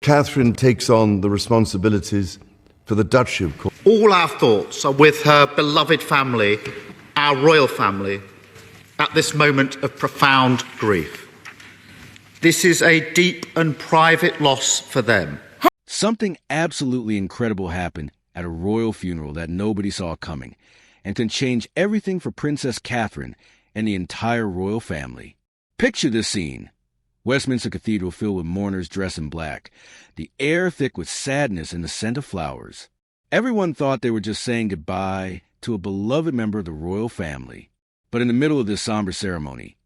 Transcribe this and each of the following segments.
Catherine takes on the responsibilities for the Duchy of Cornwall. All our thoughts are with her beloved family, our royal family, at this moment of profound grief. This is a deep and private loss for them. Something absolutely incredible happened at a royal funeral that nobody saw coming and can change everything for Princess Catherine and the entire royal family. Picture this scene. Westminster Cathedral filled with mourners dressed in black, the air thick with sadness and the scent of flowers. Everyone thought they were just saying goodbye to a beloved member of the royal family. But in the middle of this somber ceremony,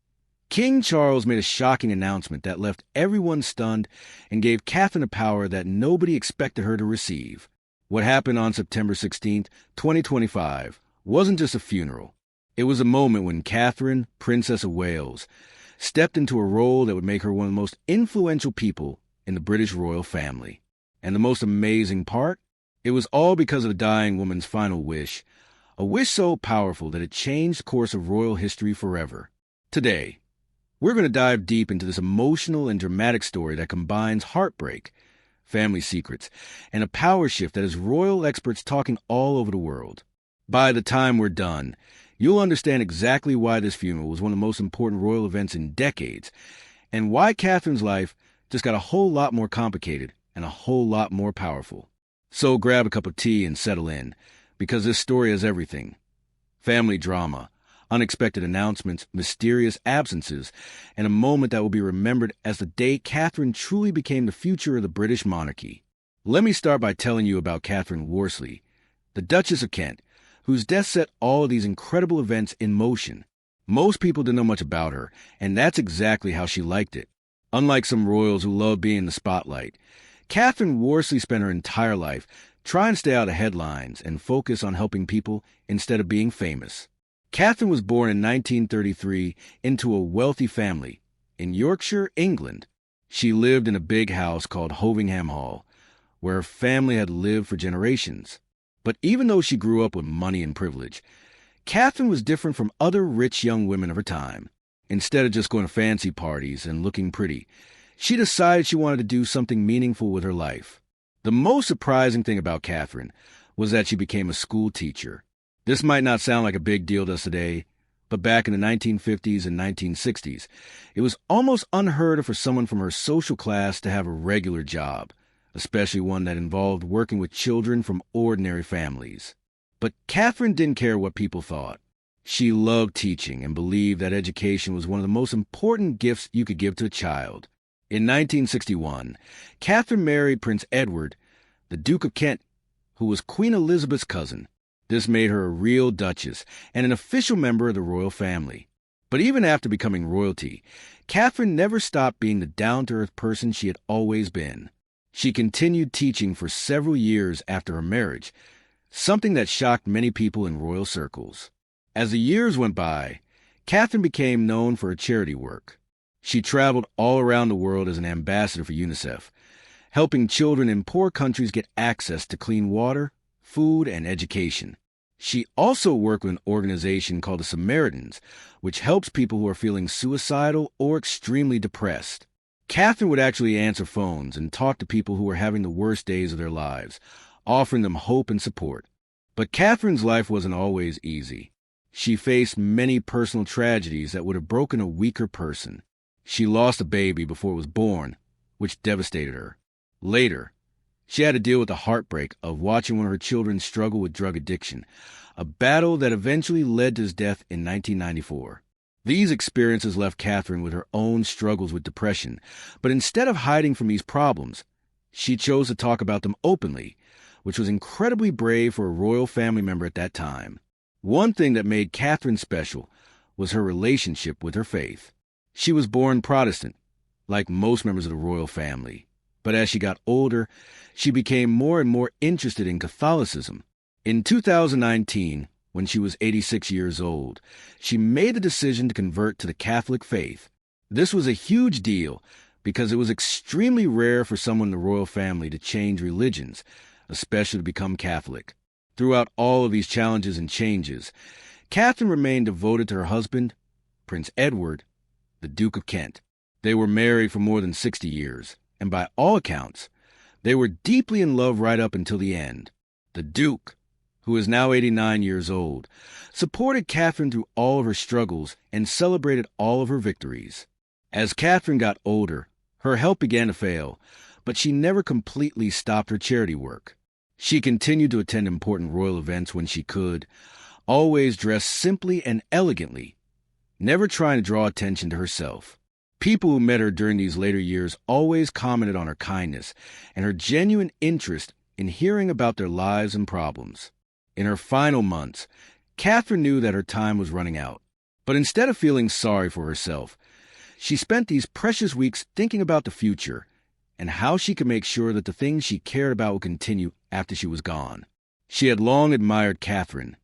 King Charles made a shocking announcement that left everyone stunned and gave Catherine a power that nobody expected her to receive. What happened on September 16, 2025, wasn't just a funeral. It was a moment when Catherine, Princess of Wales, stepped into a role that would make her one of the most influential people in the British royal family. And the most amazing part? It was all because of a dying woman's final wish, a wish so powerful that it changed the course of royal history forever. Today, we're going to dive deep into this emotional and dramatic story that combines heartbreak, family secrets, and a power shift that has royal experts talking all over the world. By the time we're done, you'll understand exactly why this funeral was one of the most important royal events in decades, and why Catherine's life just got a whole lot more complicated and a whole lot more powerful. So grab a cup of tea and settle in, because this story has everything. Family drama, unexpected announcements, mysterious absences, and a moment that will be remembered as the day Catherine truly became the future of the British monarchy. Let me start by telling you about Katherine Worsley, the Duchess of Kent, whose death set all of these incredible events in motion. Most people didn't know much about her, and that's exactly how she liked it. Unlike some royals who love being in the spotlight, Katherine Worsley spent her entire life trying to stay out of headlines and focus on helping people instead of being famous. Catherine was born in 1933 into a wealthy family in Yorkshire, England. She lived in a big house called Hovingham Hall, where her family had lived for generations. But even though she grew up with money and privilege, Catherine was different from other rich young women of her time. Instead of just going to fancy parties and looking pretty, she decided she wanted to do something meaningful with her life. The most surprising thing about Catherine was that she became a school teacher. This might not sound like a big deal to us today, but back in the 1950s and 1960s, it was almost unheard of for someone from her social class to have a regular job, especially one that involved working with children from ordinary families. But Catherine didn't care what people thought. She loved teaching and believed that education was one of the most important gifts you could give to a child. In 1961, Catherine married Prince Edward, the Duke of Kent, who was Queen Elizabeth's cousin. This made her a real Duchess and an official member of the royal family. But even after becoming royalty, Catherine never stopped being the down-to-earth person she had always been. She continued teaching for several years after her marriage, something that shocked many people in royal circles. As the years went by, Catherine became known for her charity work. She traveled all around the world as an ambassador for UNICEF, helping children in poor countries get access to clean water, food, and education. She also worked with an organization called the Samaritans, which helps people who are feeling suicidal or extremely depressed. Catherine would actually answer phones and talk to people who were having the worst days of their lives, offering them hope and support. But Catherine's life wasn't always easy. She faced many personal tragedies that would have broken a weaker person. She lost a baby before it was born, which devastated her. Later, she had to deal with the heartbreak of watching one of her children struggle with drug addiction, a battle that eventually led to his death in 1994. These experiences left Catherine with her own struggles with depression, but instead of hiding from these problems, she chose to talk about them openly, which was incredibly brave for a royal family member at that time. One thing that made Catherine special was her relationship with her faith. She was born Protestant, like most members of the royal family. But as she got older, she became more and more interested in Catholicism. In 2019, when she was 86 years old, she made the decision to convert to the Catholic faith. This was a huge deal because it was extremely rare for someone in the royal family to change religions, especially to become Catholic. Throughout all of these challenges and changes, Catherine remained devoted to her husband, Prince Edward, the Duke of Kent. They were married for more than 60 years, and by all accounts, They were deeply in love right up until the end. The Duke, who is now 89 years old, supported Katherine through all of her struggles and celebrated all of her victories. As Katherine got older, her health began to fail, but she never completely stopped her charity work. She continued to attend important royal events when she could, always dressed simply and elegantly, never trying to draw attention to herself. People who met her during these later years always commented on her kindness and her genuine interest in hearing about their lives and problems. In her final months, Katherine knew that her time was running out. But instead of feeling sorry for herself, she spent these precious weeks thinking about the future and how she could make sure that the things she cared about would continue after she was gone. She had long admired Katherine,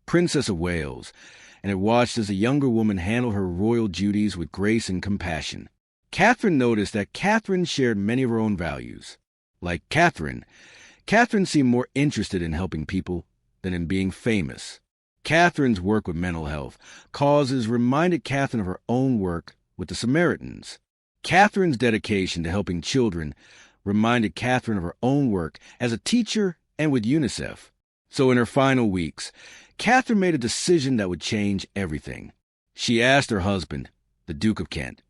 Princess of Wales, and had watched as a younger woman handle her royal duties with grace and compassion. Katherine noticed that Katherine shared many of her own values. Like Katherine seemed more interested in helping people than in being famous. Katherine's work with mental health causes reminded Katherine of her own work with the Samaritans. Katherine's dedication to helping children reminded Katherine of her own work as a teacher and with UNICEF. So in her final weeks, Katherine made a decision that would change everything. She asked her husband, the Duke of Kent,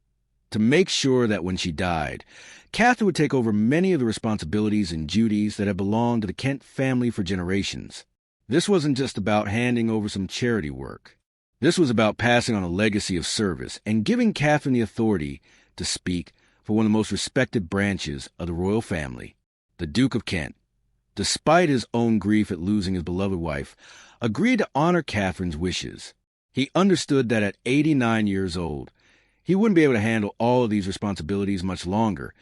to make sure that when she died, Katherine would take over many of the responsibilities and duties that had belonged to the Kent family for generations. This wasn't just about handing over some charity work. This was about passing on a legacy of service and giving Katherine the authority to speak for one of the most respected branches of the royal family. The Duke of Kent, despite his own grief at losing his beloved wife, agreed to honor Katherine's wishes. He understood that at 89 years old, he wouldn't be able to handle all of these responsibilities much longer,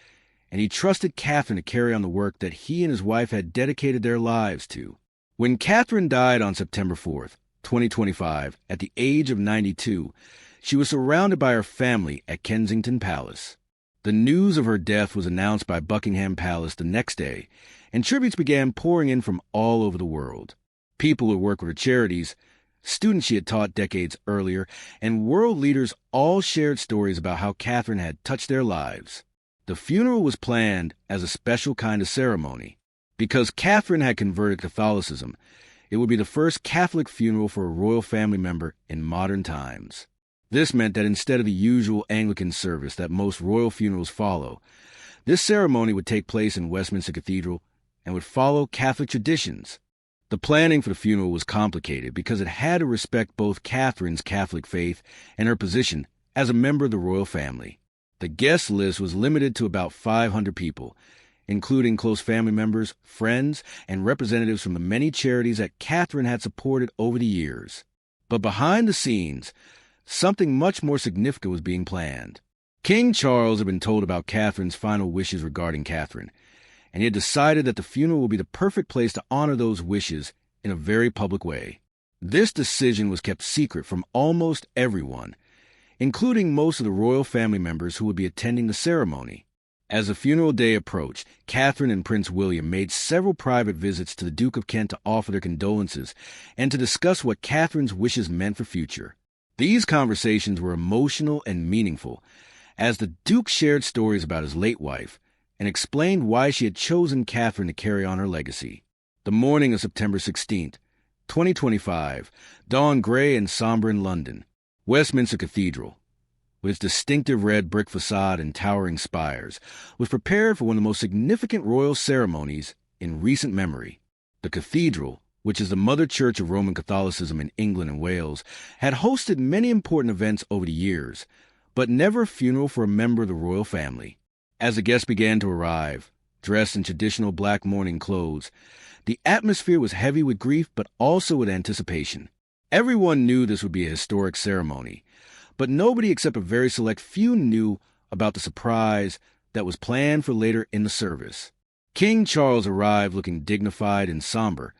and he trusted Katherine to carry on the work that he and his wife had dedicated their lives to. When Katherine died on September 4th, 2025, at the age of 92, she was surrounded by her family at Kensington Palace. The news of her death was announced by Buckingham Palace the next day, and tributes began pouring in from all over the world. People who worked with her charities, students she had taught decades earlier, and world leaders all shared stories about how Katherine had touched their lives. The funeral was planned as a special kind of ceremony. Because Katherine had converted to Catholicism, it would be the first Catholic funeral for a royal family member in modern times. This meant that instead of the usual Anglican service that most royal funerals follow, this ceremony would take place in Westminster Cathedral and would follow Catholic traditions. The planning for the funeral was complicated because it had to respect both Katherine's Catholic faith and her position as a member of the royal family. The guest list was limited to about 500 people, including close family members, friends, and representatives from the many charities that Katherine had supported over the years. But behind the scenes, something much more significant was being planned. King Charles had been told about Katherine's final wishes regarding Katherine, and he had decided that the funeral would be the perfect place to honor those wishes in a very public way. This decision was kept secret from almost everyone, including most of the royal family members who would be attending the ceremony. As the funeral day approached, Katherine and Prince William made several private visits to the Duke of Kent to offer their condolences and to discuss what Katherine's wishes meant for future. These conversations were emotional and meaningful, as the Duke shared stories about his late wife and explained why she had chosen Katherine to carry on her legacy. The morning of September 16th, 2025, dawned gray and somber in London. Westminster Cathedral, with its distinctive red brick facade and towering spires, was prepared for one of the most significant royal ceremonies in recent memory. The cathedral, which is the mother church of Roman Catholicism in England and Wales, had hosted many important events over the years, but never a funeral for a member of the royal family. As the guests began to arrive, dressed in traditional black mourning clothes, the atmosphere was heavy with grief but also with anticipation. Everyone knew this would be a historic ceremony, but nobody except a very select few knew about the surprise that was planned for later in the service. King Charles arrived looking dignified and somber,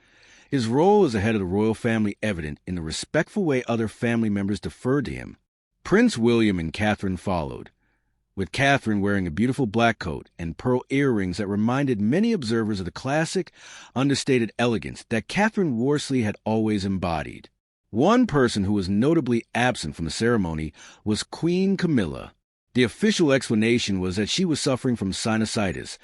his role as the head of the royal family evident in the respectful way other family members deferred to him. Prince William and Katherine followed, with Katherine wearing a beautiful black coat and pearl earrings that reminded many observers of the classic, understated elegance that Katherine Worsley had always embodied. One person who was notably absent from the ceremony was Queen Camilla. The official explanation was that she was suffering from sinusitis,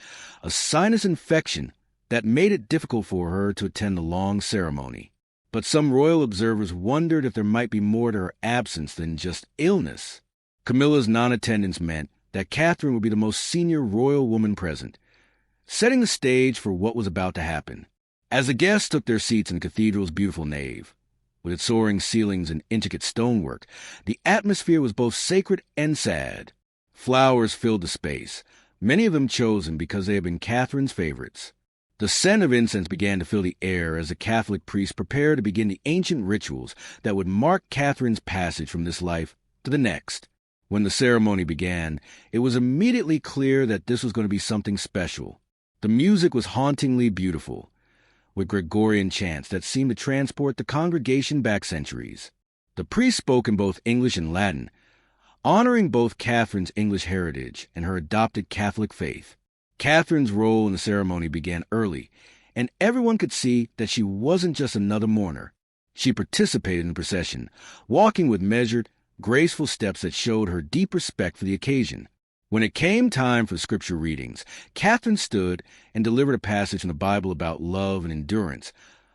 a sinus infection that made it difficult for her to attend the long ceremony. But some royal observers wondered if there might be more to her absence than just illness. Camilla's non-attendance meant that Catherine would be the most senior royal woman present, setting the stage for what was about to happen. As the guests took their seats in the cathedral's beautiful nave, with its soaring ceilings and intricate stonework, the atmosphere was both sacred and sad. Flowers filled the space, many of them chosen because they had been Catherine's favorites. The scent of incense began to fill the air as the Catholic priests prepared to begin the ancient rituals that would mark Catherine's passage from this life to the next. When the ceremony began, it was immediately clear that this was going to be something special. The music was hauntingly beautiful, with Gregorian chants that seemed to transport the congregation back centuries. The priests spoke in both English and Latin, honoring both Catherine's English heritage and her adopted Catholic faith. Catherine's role in the ceremony began early, and everyone could see that she wasn't just another mourner. She participated in the procession, walking with measured, graceful steps that showed her deep respect for the occasion. When it came time for scripture readings, Catherine stood and delivered a passage from the Bible about love and endurance,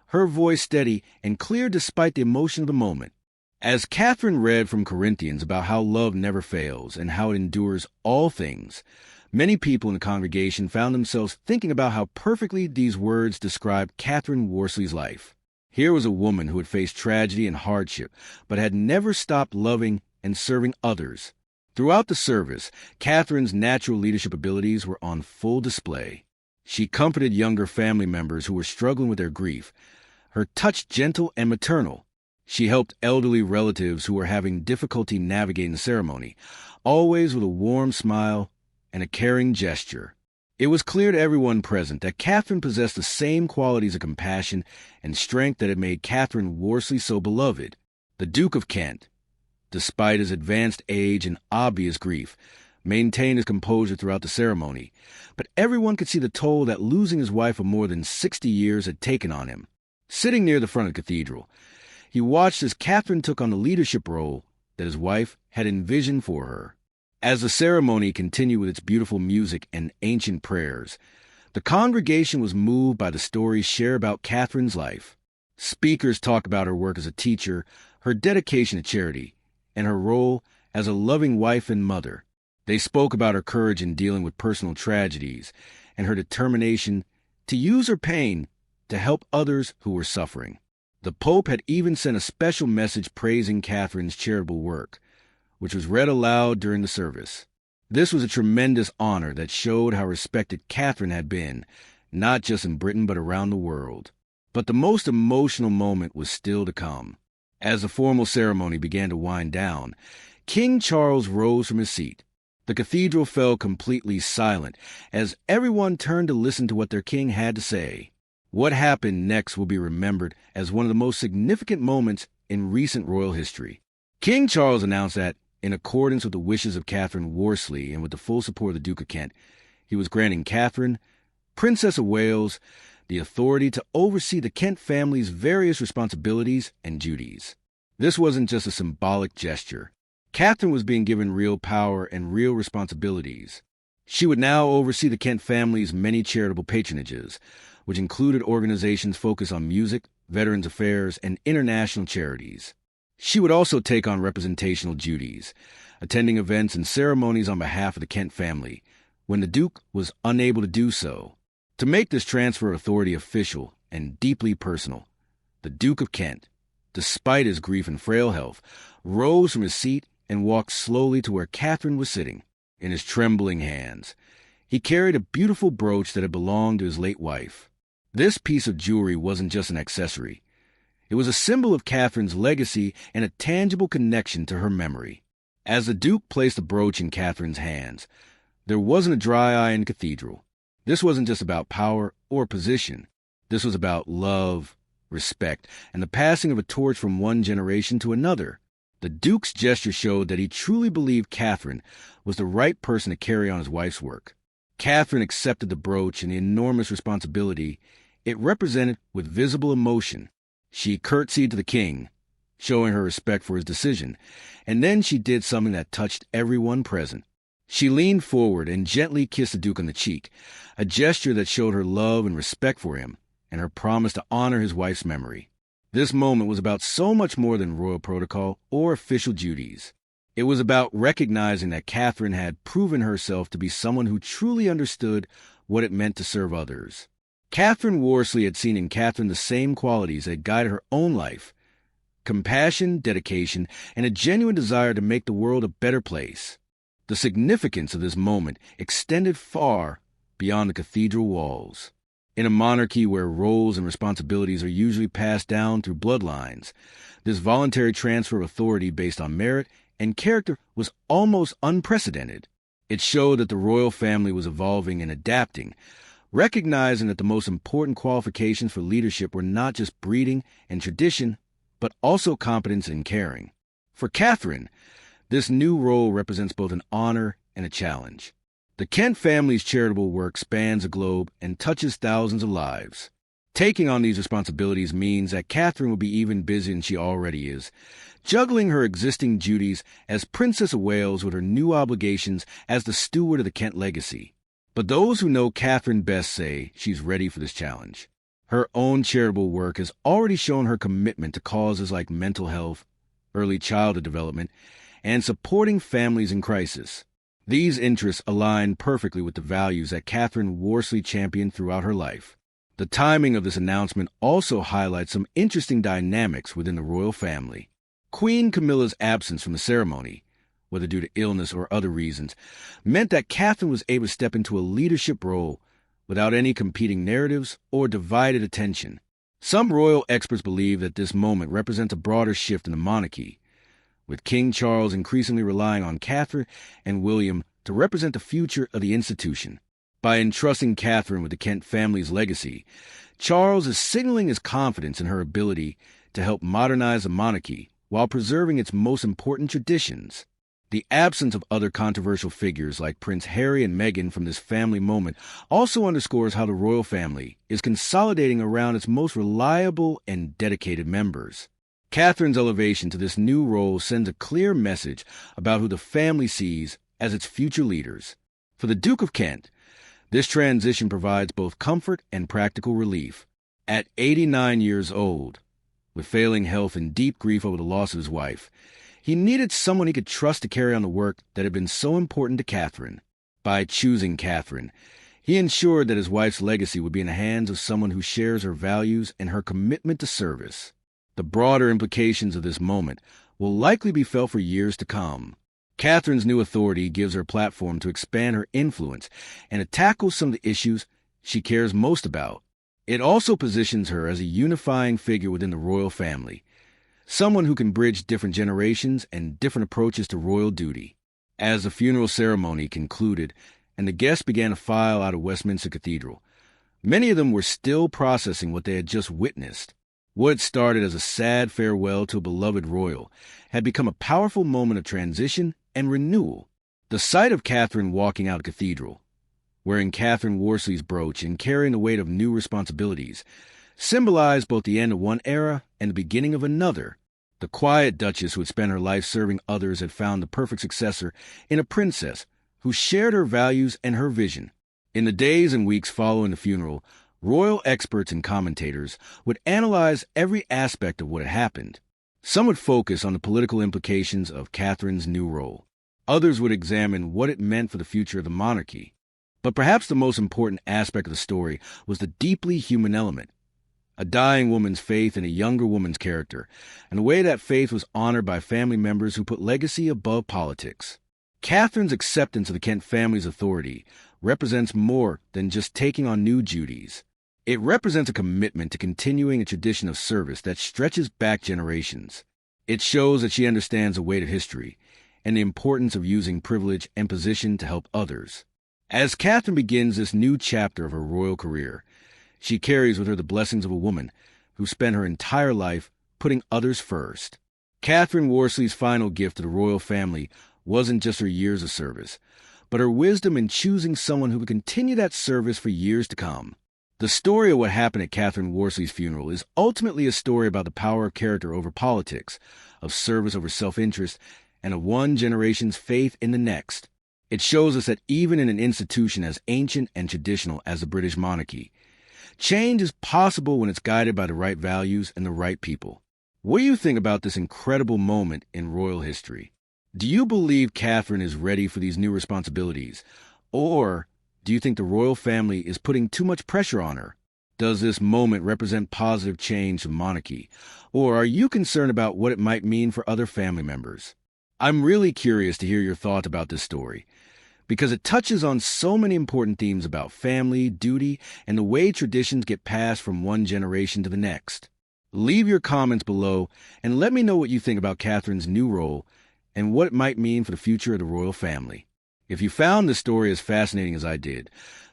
her voice steady and clear despite the emotion of the moment. As Catherine read from Corinthians about how love never fails and how it endures all things, many people in the congregation found themselves thinking about how perfectly these words described Katherine Worsley's life. Here was a woman who had faced tragedy and hardship, but had never stopped loving and serving others. Throughout the service, Catherine's natural leadership abilities were on full display. She comforted younger family members who were struggling with their grief, her touch gentle and maternal. She helped elderly relatives who were having difficulty navigating the ceremony, always with a warm smile and a caring gesture. It was clear to everyone present that Catherine possessed the same qualities of compassion and strength that had made Katherine Worsley so beloved. The Duke of Kent, despite his advanced age and obvious grief, maintained his composure throughout the ceremony, but everyone could see the toll that losing his wife of more than 60 years had taken on him. Sitting near the front of the cathedral, he watched as Catherine took on the leadership role that his wife had envisioned for her. As the ceremony continued with its beautiful music and ancient prayers, the congregation was moved by the stories shared about Catherine's life. Speakers talked about her work as a teacher, her dedication to charity, and her role as a loving wife and mother. They spoke about her courage in dealing with personal tragedies and her determination to use her pain to help others who were suffering. The Pope had even sent a special message praising Catherine's charitable work, which was read aloud during the service. This was a tremendous honor that showed how respected Catherine had been, not just in Britain but around the world. But the most emotional moment was still to come. As the formal ceremony began to wind down, King Charles rose from his seat. The cathedral fell completely silent as everyone turned to listen to what their king had to say. What happened next will be remembered as one of the most significant moments in recent royal history. King Charles announced that, in accordance with the wishes of Katherine Worsley and with the full support of the Duke of Kent, he was granting Catherine, Princess of Wales, the authority to oversee the Kent family's various responsibilities and duties. This wasn't just a symbolic gesture. Catherine was being given real power and real responsibilities. She would now oversee the Kent family's many charitable patronages, which included organizations focused on music, veterans affairs, and international charities. She would also take on representational duties, attending events and ceremonies on behalf of the Kent family, when the Duke was unable to do so. To make this transfer of authority official and deeply personal, the Duke of Kent, despite his grief and frail health, rose from his seat and walked slowly to where Catherine was sitting. In his trembling hands, he carried a beautiful brooch that had belonged to his late wife. This piece of jewelry wasn't just an accessory. It was a symbol of Catherine's legacy and a tangible connection to her memory. As the Duke placed the brooch in Catherine's hands, there wasn't a dry eye in the cathedral. This wasn't just about power or position. This was about love, respect, and the passing of a torch from one generation to another. The Duke's gesture showed that he truly believed Catherine was the right person to carry on his wife's work. Catherine accepted the brooch and the enormous responsibility it represented with visible emotion. She curtsied to the king, showing her respect for his decision, and then she did something that touched everyone present. She leaned forward and gently kissed the Duke on the cheek, a gesture that showed her love and respect for him and her promise to honor his wife's memory. This moment was about so much more than royal protocol or official duties. It was about recognizing that Katherine had proven herself to be someone who truly understood what it meant to serve others. Katherine Worsley had seen in Katherine the same qualities that guided her own life: compassion, dedication, and a genuine desire to make the world a better place. The significance of this moment extended far beyond the cathedral walls. In a monarchy where roles and responsibilities are usually passed down through bloodlines, this voluntary transfer of authority based on merit and character was almost unprecedented. It showed that the royal family was evolving and adapting, recognizing that the most important qualifications for leadership were not just breeding and tradition, but also competence and caring. For Katherine, this new role represents both an honor and a challenge. The Kent family's charitable work spans the globe and touches thousands of lives. Taking on these responsibilities means that Katherine will be even busier than she already is, juggling her existing duties as Princess of Wales with her new obligations as the steward of the Kent legacy. But those who know Katherine best say she's ready for this challenge. Her own charitable work has already shown her commitment to causes like mental health, early childhood development, and supporting families in crisis. These interests align perfectly with the values that Katherine Worsley championed throughout her life. The timing of this announcement also highlights some interesting dynamics within the royal family. Queen Camilla's absence from the ceremony, whether due to illness or other reasons, meant that Katherine was able to step into a leadership role without any competing narratives or divided attention. Some royal experts believe that this moment represents a broader shift in the monarchy, with King Charles increasingly relying on Katherine and William to represent the future of the institution. By entrusting Katherine with the Kent family's legacy, Charles is signaling his confidence in her ability to help modernize the monarchy while preserving its most important traditions. The absence of other controversial figures like Prince Harry and Meghan from this family moment also underscores how the royal family is consolidating around its most reliable and dedicated members. Katherine's elevation to this new role sends a clear message about who the family sees as its future leaders. For the Duke of Kent, this transition provides both comfort and practical relief. At 89 years old, with failing health and deep grief over the loss of his wife, he needed someone he could trust to carry on the work that had been so important to Katherine. By choosing Katherine, he ensured that his wife's legacy would be in the hands of someone who shares her values and her commitment to service. The broader implications of this moment will likely be felt for years to come. Katherine's new authority gives her a platform to expand her influence and to tackle some of the issues she cares most about. It also positions her as a unifying figure within the royal family, someone who can bridge different generations and different approaches to royal duty. As the funeral ceremony concluded and the guests began to file out of Westminster Cathedral, many of them were still processing what they had just witnessed. What started as a sad farewell to a beloved royal had become a powerful moment of transition and renewal. The sight of Katherine walking out of the cathedral, wearing Katherine Worsley's brooch and carrying the weight of new responsibilities, symbolized both the end of one era and the beginning of another. The quiet Duchess who had spent her life serving others had found the perfect successor in a princess who shared her values and her vision. In the days and weeks following the funeral, royal experts and commentators would analyze every aspect of what had happened. Some would focus on the political implications of Katherine's new role. Others would examine what it meant for the future of the monarchy. But perhaps the most important aspect of the story was the deeply human element. A dying woman's faith in a younger woman's character, and the way that faith was honored by family members who put legacy above politics. Katherine's acceptance of the Kent family's authority represents more than just taking on new duties. It represents a commitment to continuing a tradition of service that stretches back generations. It shows that she understands the weight of history and the importance of using privilege and position to help others. As Katherine begins this new chapter of her royal career, she carries with her the blessings of a woman who spent her entire life putting others first. Katherine Worsley's final gift to the royal family wasn't just her years of service, but her wisdom in choosing someone who would continue that service for years to come. The story of what happened at Katherine Worsley's funeral is ultimately a story about the power of character over politics, of service over self-interest, and of one generation's faith in the next. It shows us that even in an institution as ancient and traditional as the British monarchy, change is possible when it's guided by the right values and the right people. What do you think about this incredible moment in royal history? Do you believe Catherine is ready for these new responsibilities? Or do you think the royal family is putting too much pressure on her? Does this moment represent positive change to monarchy? Or are you concerned about what it might mean for other family members? I'm really curious to hear your thoughts about this story, because it touches on so many important themes about family, duty, and the way traditions get passed from one generation to the next. Leave your comments below and let me know what you think about Catherine's new role and what it might mean for the future of the royal family. If you found this story as fascinating as I did,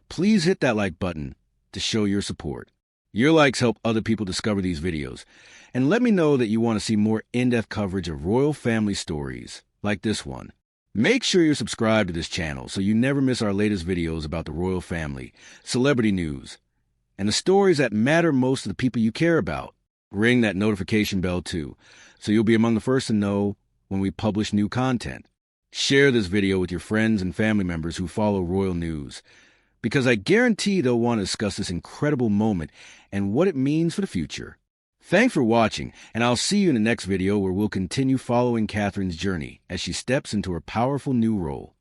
please hit that like button to show your support. Your likes help other people discover these videos, and let me know that you want to see more in-depth coverage of royal family stories like this one. Make sure you're subscribed to this channel so you never miss our latest videos about the royal family, celebrity news, and the stories that matter most to the people you care about. Ring that notification bell too, so you'll be among the first to know when we publish new content. Share this video with your friends and family members who follow royal news, because I guarantee they'll want to discuss this incredible moment and what it means for the future. Thanks for watching, and I'll see you in the next video where we'll continue following Catherine's journey as she steps into her powerful new role.